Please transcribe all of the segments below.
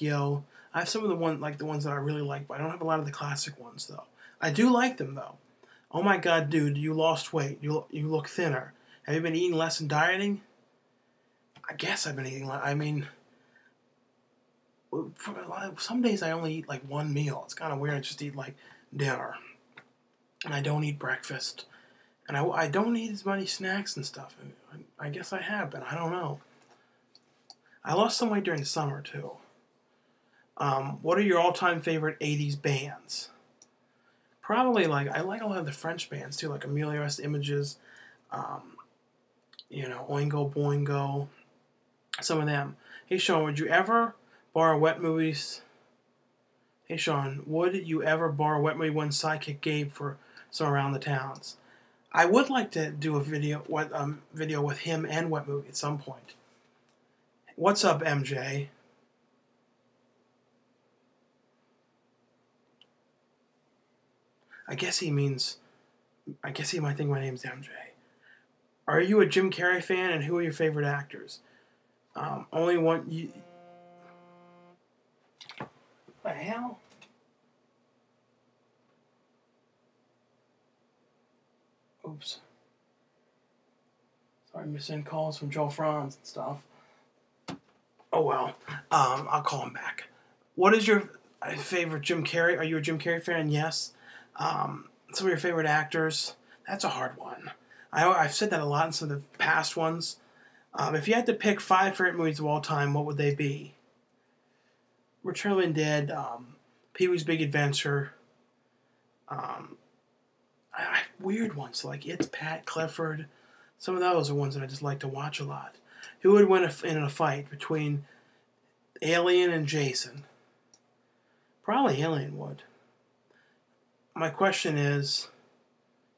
Yu-Gi-Oh. I have some of the ones that I really like, but I don't have a lot of the classic ones though. I do like them though. Oh my God, dude, you lost weight. You look thinner. Have you been eating less and dieting? I guess I've been eating less. I mean, some days I only eat like one meal. It's kind of weird. I just eat like dinner, and I don't eat breakfast, and I don't eat as many snacks and stuff. I guess I have been. I don't know. I lost some weight during the summer too. What are your all-time favorite '80s bands? Probably I like a lot of the French bands too, like Amelioras Images, um, Oingo Boingo, some of them. Hey Sean, would you ever borrow wet movies? Hey Sean, would you ever borrow wet movie one Sidekick Gabe for some around the towns? I would like to do a video with him and wet movie at some point. What's up, MJ? I guess he might think my name's MJ. Are you a Jim Carrey fan, and who are your favorite actors? Only one. What the hell? Oops. Sorry, missing calls from Joe Franz and stuff. Oh well. I'll call him back. What is your favorite Jim Carrey? Are you a Jim Carrey fan? Yes. Some of your favorite actors? That's a hard one. I've said that a lot in some of the past ones. If you had to pick 5 favorite movies of all time, what would they be? Return of the Dead, Pee-wee's Big Adventure, weird ones like It's Pat, Clifford. Some of those are ones that I just like to watch a lot. Who would win in a fight between Alien and Jason? Probably Alien would. My question is,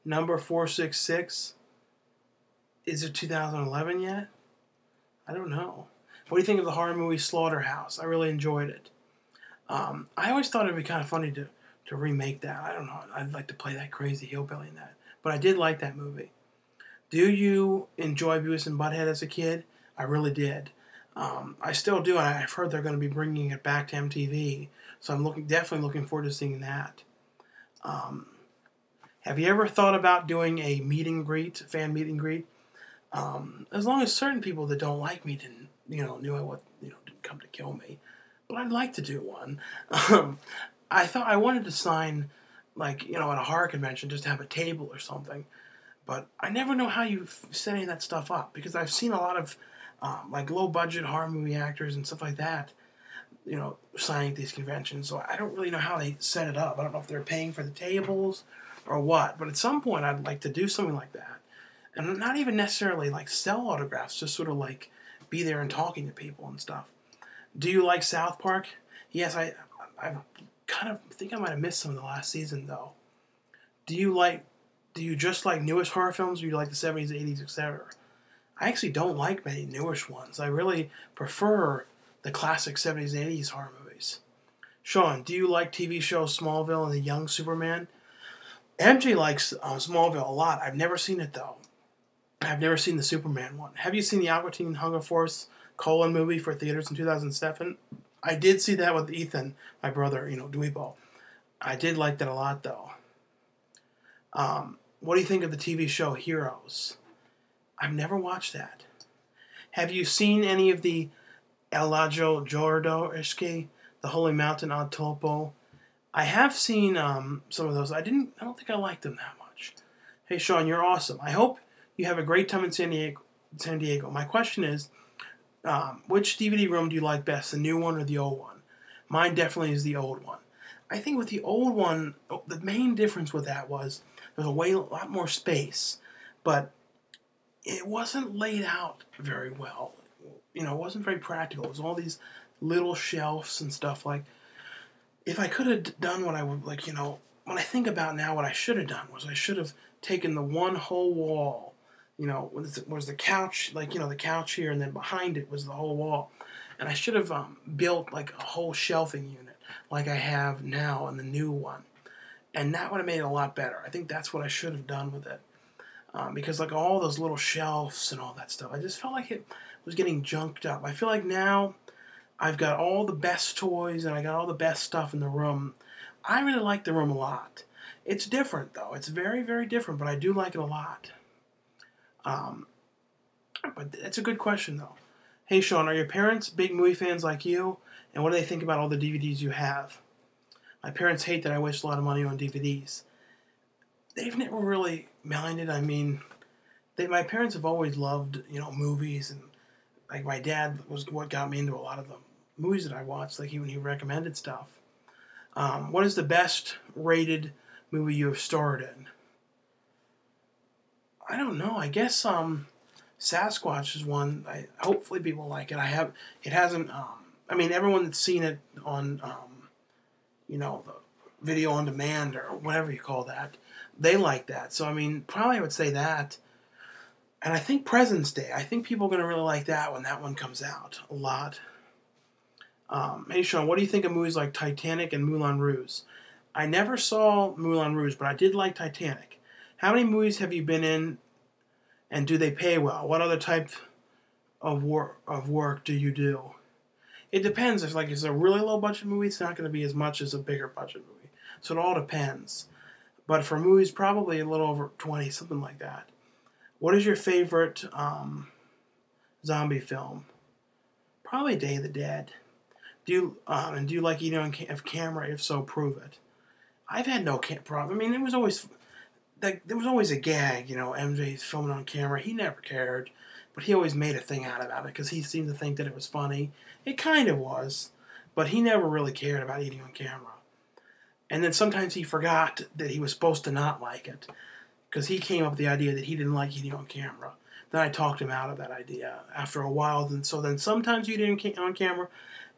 number 466, is it 2011 yet? I don't know. What do you think of the horror movie Slaughterhouse? I really enjoyed it. I always thought it would be kind of funny to remake that. I don't know. I'd like to play that crazy hillbilly in that. But I did like that movie. Do you enjoy Beavis and Butthead as a kid? I really did. I still do. I've heard they're going to be bringing it back to MTV. So I'm definitely looking forward to seeing that. Have you ever thought about doing a meet and greet, fan meet and greet? As long as certain people that don't like me didn't come to kill me. But I'd like to do one. I thought I wanted to sign, at a horror convention, just to have a table or something. But I never know how you set any of that stuff up, because I've seen a lot of low-budget horror movie actors and stuff like that, signing at these conventions. So I don't really know how they set it up. I don't know if they're paying for the tables or what. But at some point, I'd like to do something like that. And not even necessarily sell autographs, just sort of be there and talking to people and stuff. Do you like South Park? Yes, I kind of think I might have missed some of the last season though. Do you just like newish horror films, or do you like the 70s, 80s, etc.? I actually don't like many newish ones. I really prefer the classic 70s and 80s horror movies. Sean, do you like TV show Smallville and The Young Superman? MJ likes Smallville a lot. I've never seen it though. I've never seen the Superman one. Have you seen the Aqua Teen Hunger Force movie for theaters in 2007? I did see that with Ethan, my brother, Dweebo. I did like that a lot, though. What do you think of the TV show Heroes? I've never watched that. Have you seen any of the El Lago Jordo-Ishki, the Holy Mountain on Topo? I have seen some of those. I don't think I liked them that much. Hey, Sean, you're awesome. I hope you have a great time in San Diego. My question is, which DVD room do you like best, the new one or the old one? Mine definitely is the old one. I think with the old one, the main difference with that was there's a lot more space, but it wasn't laid out very well. It wasn't very practical. It was all these little shelves and stuff. If I could have done what I would, when I think about now, what I should have done was I should have taken the one whole wall, was the couch, the couch here, and then behind it was the whole wall. And I should have built a whole shelving unit like I have now in the new one. And that would have made it a lot better. I think that's what I should have done with it. Because all those little shelves and all that stuff, I just felt like it was getting junked up. I feel like now I've got all the best toys and I got all the best stuff in the room. I really like the room a lot. It's different though. It's very, very different, but I do like it a lot. Um, but that's a good question though. Hey Sean, are your parents big movie fans like you? And what do they think about all the DVDs you have? My parents hate that I waste a lot of money on DVDs. They've never really minded. I mean, my parents have always loved, movies, and like my dad was what got me into a lot of the movies that I watched. Like when he recommended stuff. What is the best rated movie you have starred in? I don't know. I guess Sasquatch is one. Hopefully people like it. It hasn't. I mean, everyone that's seen it on the video on demand or whatever you call that, they like that. So I mean, probably I would say that. And I think President's Day. I think people are going to really like that when that one comes out a lot. Hey Sean, what do you think of movies like Titanic and Moulin Rouge? I never saw Moulin Rouge, but I did like Titanic. How many movies have you been in, and do they pay well? What other type of work do you do? It depends. If it's a really low budget movie, it's not going to be as much as a bigger budget movie. So it all depends. But for movies, probably a little over 20, something like that. What is your favorite zombie film? Probably Day of the Dead. Do you like eating on camera? If so, prove it. I've had no problem. I mean, there was always a gag. MJ's filming on camera. He never cared, but he always made a thing out about it because he seemed to think that it was funny. It kind of was, but he never really cared about eating on camera. And then sometimes he forgot that he was supposed to not like it, because he came up with the idea that he didn't like eating on camera. Then I talked him out of that idea after a while. Then sometimes you eat on camera,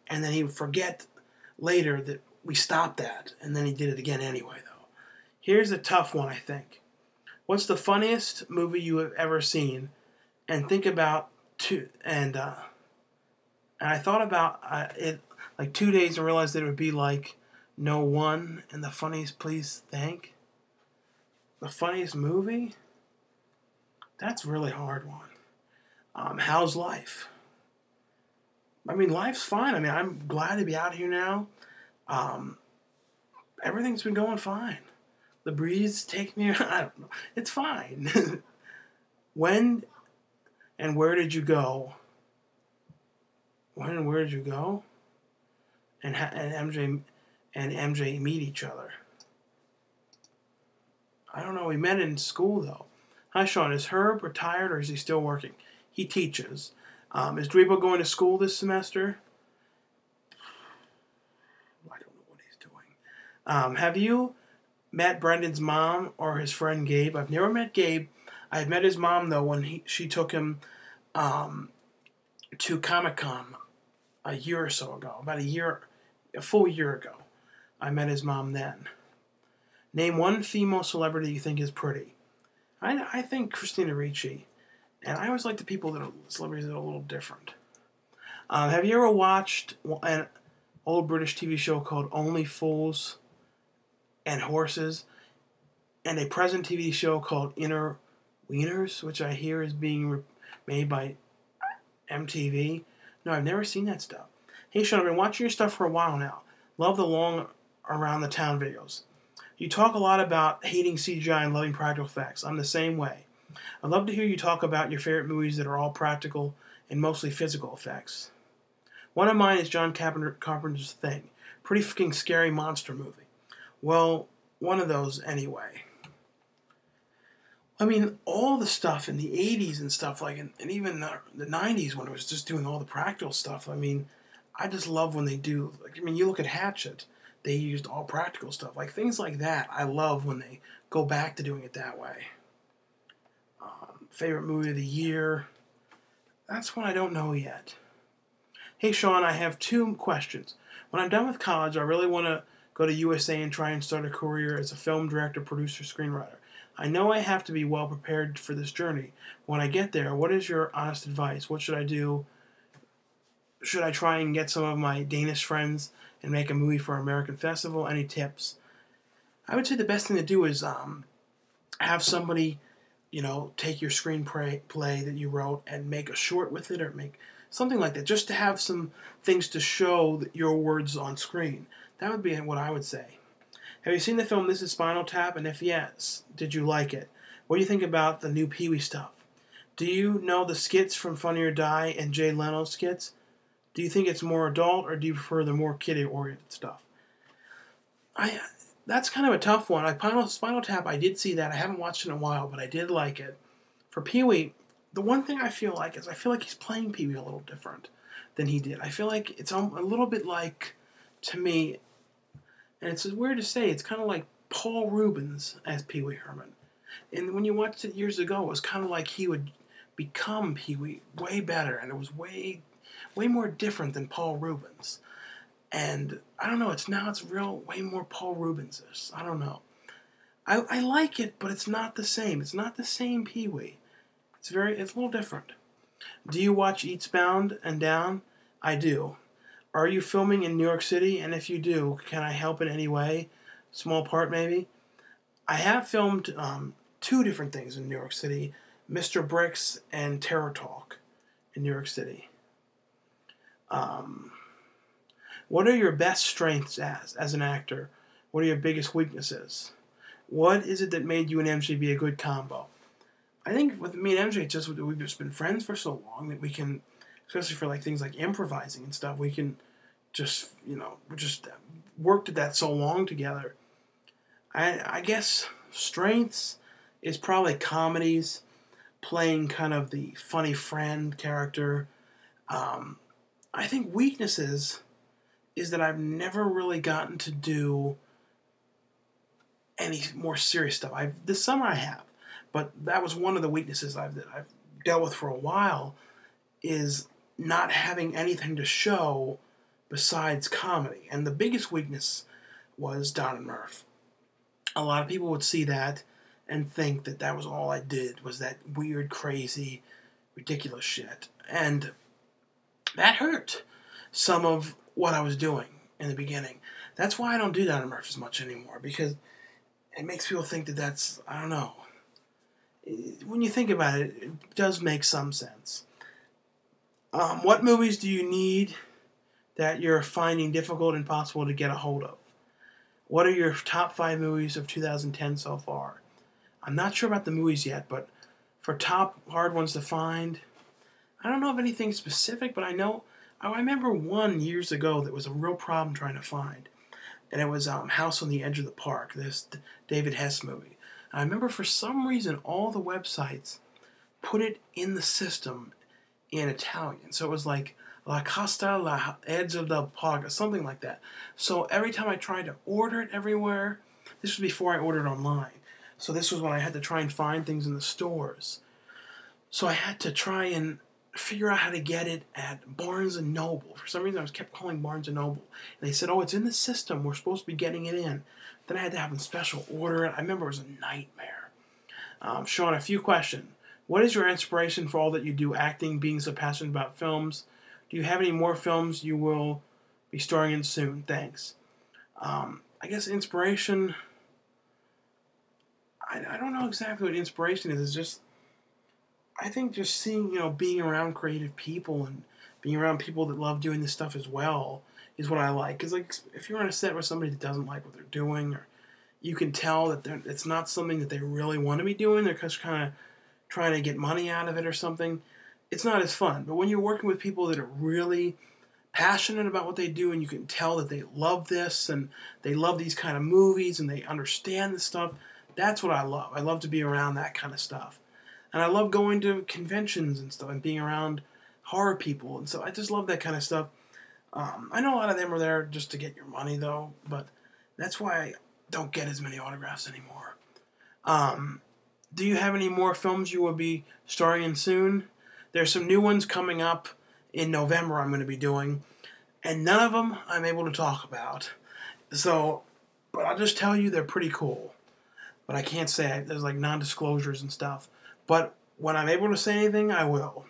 and then he would forget later that we stopped that, and then he did it again anyway, though. Here's a tough one, I think. What's the funniest movie you have ever seen? And think about and I thought about it like 2 days and realized that it would be like No One and the funniest, please think. The funniest movie? That's a really hard one. How's life? I mean, life's fine. I mean, I'm glad to be out here now. Everything's been going fine. The breeze take me. I don't know. It's fine. When and where did you go? When and where did you go? And MJ meet each other. I don't know. We met in school though. Hi Sean, is Herb retired or is he still working? He teaches. Is Dweebo going to school this semester? I don't know what he's doing. Have you met Brendan's mom or his friend Gabe? I've never met Gabe. I had met his mom though when she took him to Comic-Con a year or so ago. A full year ago. I met his mom then. Name one female celebrity you think is pretty. I think Christina Ricci. And I always like the celebrities that are a little different. Have you ever watched an old British TV show called Only Fools and Horses? And a present TV show called Inner Wieners, which I hear is being made by MTV. No, I've never seen that stuff. Hey Sean, I've been watching your stuff for a while now. Love the long around the town videos. You talk a lot about hating CGI and loving practical effects. I'm the same way. I'd love to hear you talk about your favorite movies that are all practical and mostly physical effects. One of mine is John Carpenter's Thing. Pretty fucking scary monster movie. Well, one of those anyway. I mean, all the stuff in the 80s and stuff, and even the 90s when it was just doing all the practical stuff. I mean, I just love when they do, you look at Hatchet. They used all practical stuff. Things like that, I love when they go back to doing it that way. Favorite movie of the year? That's one I don't know yet. Hey Sean, I have 2 questions. When I'm done with college, I really want to go to USA and try and start a career as a film director, producer, screenwriter. I know I have to be well prepared for this journey. When I get there, what is your honest advice? What should I do? Should I try and get some of my Danish friends and make a movie for an American festival? Any tips? I would say the best thing to do is have somebody, take your screenplay that you wrote and make a short with it, or make something like that, just to have some things to show your words on screen. That would be what I would say. Have you seen the film This Is Spinal Tap? And if yes, did you like it? What do you think about the new Pee Wee stuff? Do you know the skits from Funny or Die and Jay Leno's skits? Do you think it's more adult, or do you prefer the more kiddie-oriented stuff? That's kind of a tough one. Spinal Tap, I did see that. I haven't watched it in a while, but I did like it. For Pee Wee, the one thing I feel like is he's playing Pee Wee a little different than he did. I feel like it's a little bit like, to me, and it's weird to say, it's kind of like Paul Reubens as Pee Wee Herman. And when you watched it years ago, it was kind of like he would become Pee Wee way better, and it was way more different than Paul Reubens. And I don't know, it's way more Paul Reubens-ish. I don't know. I like it, but it's not the same. It's not the same Pee Wee. It's a little different. Do you watch Eastbound and Down? I do. Are you filming in New York City? And if you do, can I help in any way? Small part, maybe? I have filmed 2 different things in New York City. Mr. Bricks and Terror Talk in New York City. What are your best strengths as an actor? What are your biggest weaknesses? What is it that made you and MJ be a good combo? I think with me and MJ, we've just been friends for so long that we can, especially for things like improvising and stuff, we can just, we just worked at that so long together. I guess strengths is probably comedies, playing kind of the funny friend character. I think weaknesses is that I've never really gotten to do any more serious stuff. This summer I have, but that was one of the weaknesses that I've dealt with for a while, is not having anything to show besides comedy. And the biggest weakness was Don and Murph. A lot of people would see that and think that that was all I did, was that weird, crazy, ridiculous shit. And that hurt some of what I was doing in the beginning. That's why I don't do Don and Murph as much anymore, because it makes people think that that's, I don't know. When you think about it, it does make some sense. What movies do you need that you're finding difficult and impossible to get a hold of? What are your top 5 movies of 2010 so far? I'm not sure about the movies yet, but for top hard ones to find, I don't know of anything specific, but I remember one years ago that was a real problem trying to find. And it was House on the Edge of the Park, this David Hess movie. And I remember for some reason all the websites put it in the system in Italian. So it was like La Costa, La Edge of the Park, or something like that. So every time I tried to order it everywhere, this was before I ordered online. So this was when I had to try and find things in the stores. So I had to try and figure out how to get it at Barnes & Noble. For some reason, I kept calling Barnes & Noble. And they said, oh, it's in the system. We're supposed to be getting it in. Then I had to have them special order it. I remember it was a nightmare. Sean, a few questions. What is your inspiration for all that you do, acting, being so passionate about films? Do you have any more films you will be starring in soon? Thanks. I guess inspiration, I don't know exactly what inspiration is. It's just, I think just seeing, being around creative people and being around people that love doing this stuff as well is what I like. Because, if you're on a set with somebody that doesn't like what they're doing, or you can tell that it's not something that they really want to be doing, they're just kind of trying to get money out of it or something, it's not as fun. But when you're working with people that are really passionate about what they do, and you can tell that they love this and they love these kind of movies and they understand this stuff, that's what I love. I love to be around that kind of stuff. And I love going to conventions and stuff and being around horror people. And so I just love that kind of stuff. I know a lot of them are there just to get your money, though. But that's why I don't get as many autographs anymore. Do you have any more films you will be starring in soon? There's some new ones coming up in November I'm going to be doing. And none of them I'm able to talk about. But I'll just tell you they're pretty cool. But I can't say. There's non-disclosures and stuff. But when I'm able to say anything, I will.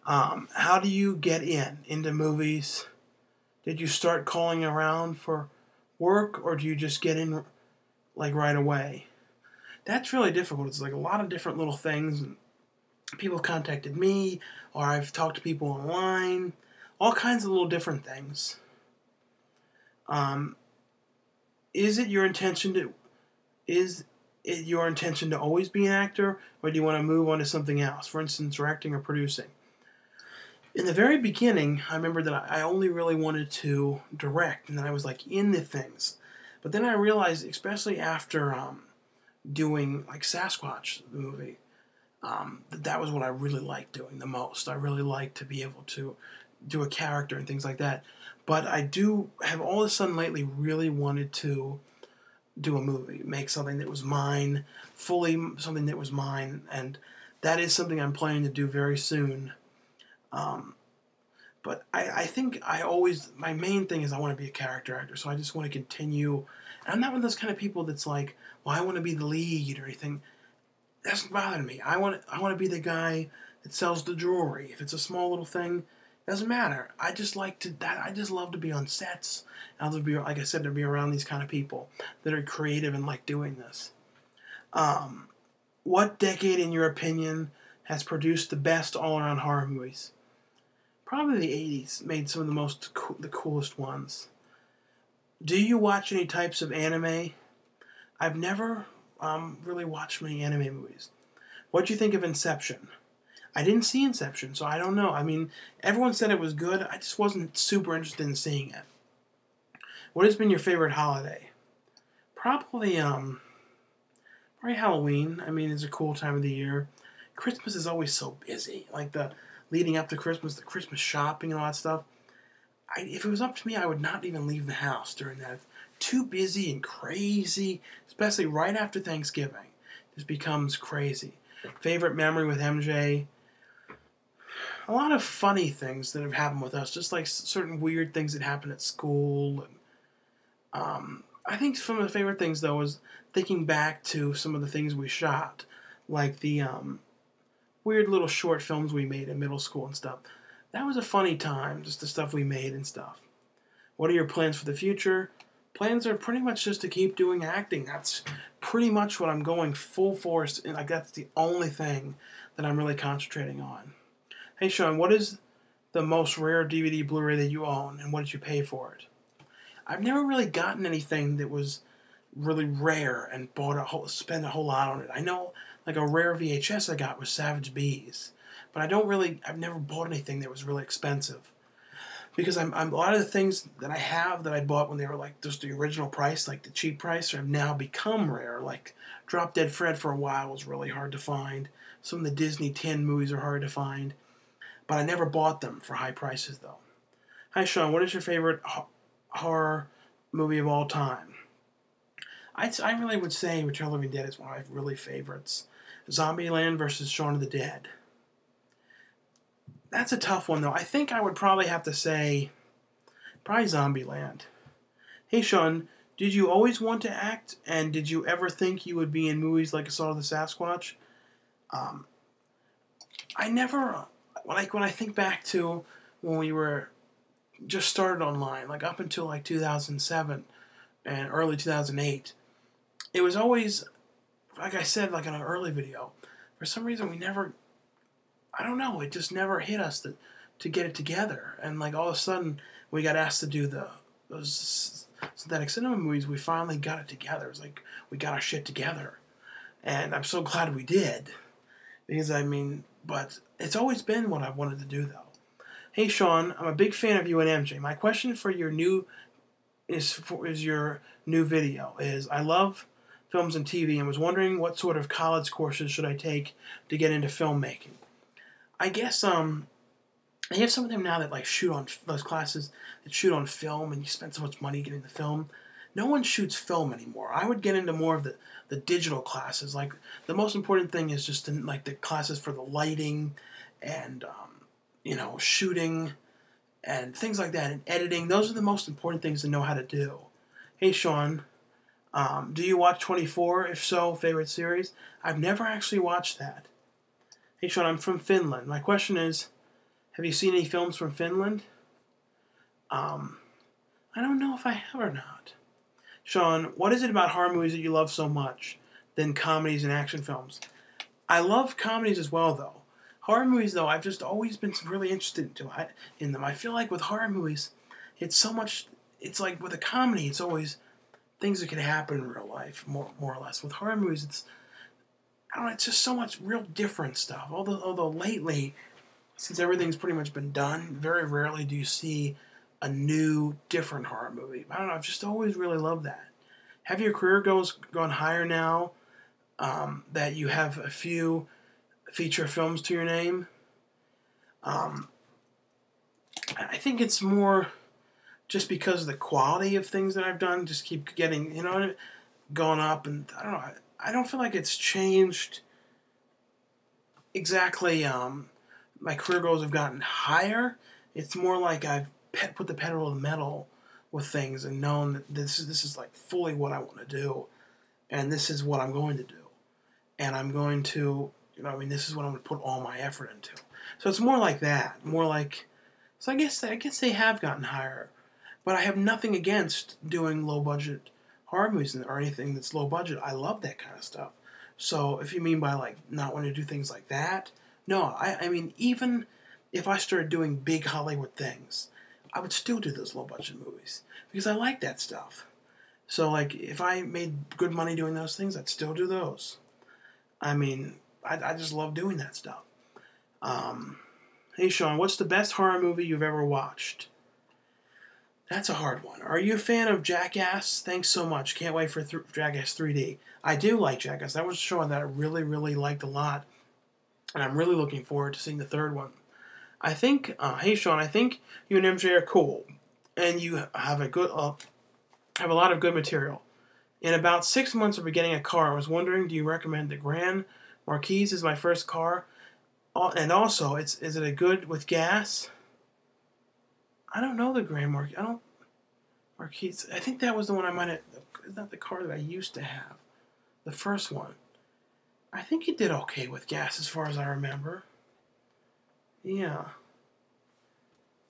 How do you get into movies? Did you start calling around for work, or do you just get in right away? That's really difficult. It's a lot of different little things. And People have contacted me, or I've talked to people online, all kinds of little different things. Is it your intention to always be an actor, or do you want to move on to something else? For instance, directing or producing. In the very beginning, I remember that I only really wanted to direct, and then I was like in the things. But then I realized, especially after doing like Sasquatch, the movie, that was what I really liked doing the most. I really liked to be able to do a character and things like that. But I do have all of a sudden lately really wanted to do a movie, make something that was mine, fully something that was mine, and that is something I'm planning to do very soon. But I think my main thing is I want to be a character actor, so I just want to continue. And I'm not one of those kind of people that's like, well, I want to be the lead or anything. That doesn't bother me. I want to be the guy that sells the jewelry. If it's a small little thing, it doesn't matter. I just love to be on sets. I love to be, like I said, to be around these kind of people that are creative and like doing this. What decade, in your opinion, has produced the best all-around horror movies? Probably the 80s made some of the coolest ones. Do you watch any types of anime? I've never really watched many anime movies. What do you think of Inception? I didn't see Inception, so I don't know. I mean, everyone said it was good. I just wasn't super interested in seeing it. What has been your favorite holiday? Probably Halloween. I mean, it's a cool time of the year. Christmas is always so busy. Like the leading up to Christmas, the Christmas shopping and all that stuff. If it was up to me, I would not even leave the house during that. Too busy and crazy, especially right after Thanksgiving. This becomes crazy. Favorite memory with MJ? A lot of funny things that have happened with us, just like certain weird things that happen at school. And, I think some of the favorite things, though, was thinking back to some of the things we shot, like the weird little short films we made in middle school and stuff. That was a funny time, just the stuff we made and stuff. What are your plans for the future? Plans are pretty much just to keep doing acting. That's pretty much what I'm going full force in. Like, that's the only thing that I'm really concentrating on. Hey, Sean, what is the most rare DVD Blu-ray that you own, and what did you pay for it? I've never really gotten anything that was really rare and spent a whole lot on it. I know, like, a rare VHS I got was Savage Bees, but I've never bought anything that was really expensive. Because I'm a lot of the things that I have that I bought when they were like just the original price, like the cheap price, have now become rare. Like Drop Dead Fred for a while was really hard to find. Some of the Disney 10 movies are hard to find. But I never bought them for high prices though. Hi Sean, what is your favorite horror movie of all time? I really would say Return of the Living Dead is one of my really favorites. Zombieland versus Shaun of the Dead. That's a tough one, though. I think I would probably have to say probably Zombieland. Hey, Sean, did you always want to act, and did you ever think you would be in movies like Assault of the Sasquatch? I never, when I think back to when we were just started online, like up until like 2007 and early 2008, it was always, like I said, like in an early video, for some reason we never, I don't know, it just never hit us to get it together. And like all of a sudden, we got asked to do those synthetic cinema movies. We finally got it together. It was like we got our shit together. And I'm so glad we did. Because, I mean, but it's always been what I wanted to do, though. Hey, Sean, I'm a big fan of you and MJ. My question for your new video is, I love films and TV and was wondering what sort of college courses should I take to get into filmmaking. I guess they have some of them now that like shoot on those classes that shoot on film, and you spend so much money getting the film. No one shoots film anymore. I would get into more of the digital classes. Like the most important thing is just like the classes for the lighting and shooting and things like that, and editing. Those are the most important things to know how to do. Hey Sean, do you watch 24? If so, favorite series? I've never actually watched that. Hey Sean, I'm from Finland. My question is, have you seen any films from Finland? I don't know if I have or not. Sean, what is it about horror movies that you love so much than comedies and action films? I love comedies as well, though. Horror movies, though, I've just always been really interested in them. I feel like with horror movies, it's so much. It's like with a comedy, it's always things that can happen in real life, more or less. With horror movies, it's I don't know. It's just so much real different stuff. Although lately, since everything's pretty much been done, very rarely do you see a new, different horror movie. I don't know. I've just always really loved that. Have your career goals gone higher now that you have a few feature films to your name? Um, I think it's more just because of the quality of things that I've done just keep getting, going up. And I don't know. I don't feel like it's changed exactly. My career goals have gotten higher. It's more like I've put the pedal to the metal with things and known that this is like fully what I want to do, and this is what I'm going to do, and I'm going to, this is what I'm going to put all my effort into. So it's more like that, more like. So I guess they have gotten higher, but I have nothing against doing low budget horror movies or anything that's low budget. I love that kind of stuff. So if you mean by like not wanting to do things like that, no, I mean even if I started doing big Hollywood things, I would still do those low budget movies because I like that stuff. So like if I made good money doing those things, I'd still do those. I mean, I just love doing that stuff. Hey Sean, what's the best horror movie you've ever watched? That's a hard one. Are you a fan of Jackass? Thanks so much. Can't wait for Jackass 3D. I do like Jackass. That was a show that I really, really liked a lot. And I'm really looking forward to seeing the third one. I think, hey Sean, I think you and MJ are cool. And you have have a lot of good material. In about 6 months of getting a car, I was wondering, do you recommend the Grand Marquis as my first car? And also, is it a good with gas? I don't know the Grand Marquis. Marquis. I think that was the one I might have. Is that the car that I used to have? The first one. I think it did okay with gas as far as I remember. Yeah.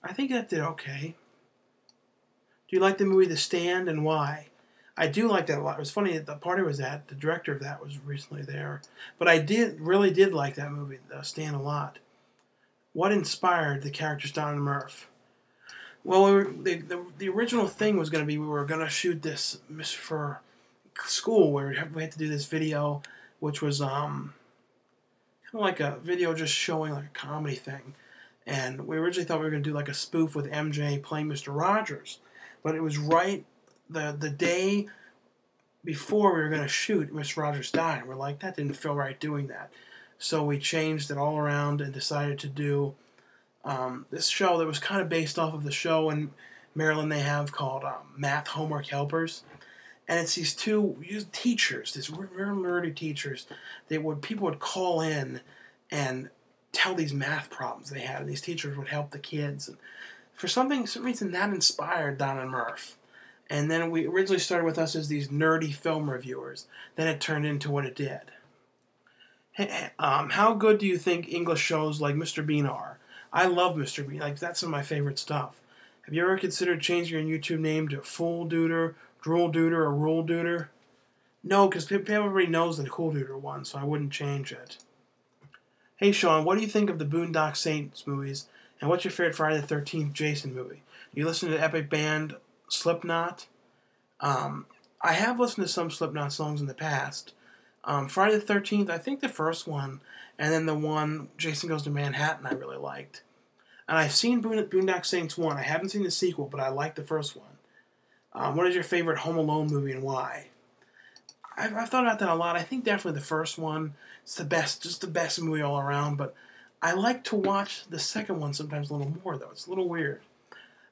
I think that did okay. Do you like the movie The Stand and why? I do like that a lot. It was funny at the party I was at, the director of that was recently there. But I really did like that movie, The Stand, a lot. What inspired the characters Don and Murph? Well, the original thing was going to be we were going to shoot this for school where we had to do this video, which was kind of like a video just showing like a comedy thing. And we originally thought we were going to do like a spoof with MJ playing Mr. Rogers. But it was right the day before we were going to shoot, Mr. Rogers died. And we're like, that didn't feel right doing that. So we changed it all around and decided to do this show that was kind of based off of the show in Maryland they have called Math Homework Helpers. And it's these two teachers, these real nerdy teachers, people would call in and tell these math problems they had, and these teachers would help the kids. And for some reason, that inspired Don and Murph. And then we originally started with us as these nerdy film reviewers. Then it turned into what it did. Hey, how good do you think English shows like Mr. Bean are? I love Mr. Bean. Like, that's some of my favorite stuff. Have you ever considered changing your YouTube name to coolduder, droolduder, or ruleduder? No, because everybody knows the coolduder one, so I wouldn't change it. Hey, Sean, what do you think of the Boondock Saints movies? And what's your favorite Friday the 13th Jason movie? You listen to the epic band Slipknot? I have listened to some Slipknot songs in the past. Friday the 13th, I think the first one, and then the one Jason Goes to Manhattan I really liked. And I've seen Boondock Saints 1. I haven't seen the sequel, but I like the first one. What is your favorite Home Alone movie and why? I've thought about that a lot. I think definitely the first one is the best, just the best movie all around. But I like to watch the second one sometimes a little more, though. It's a little weird.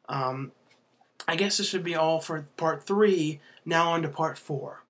I guess this should be all for part 3. Now on to part 4.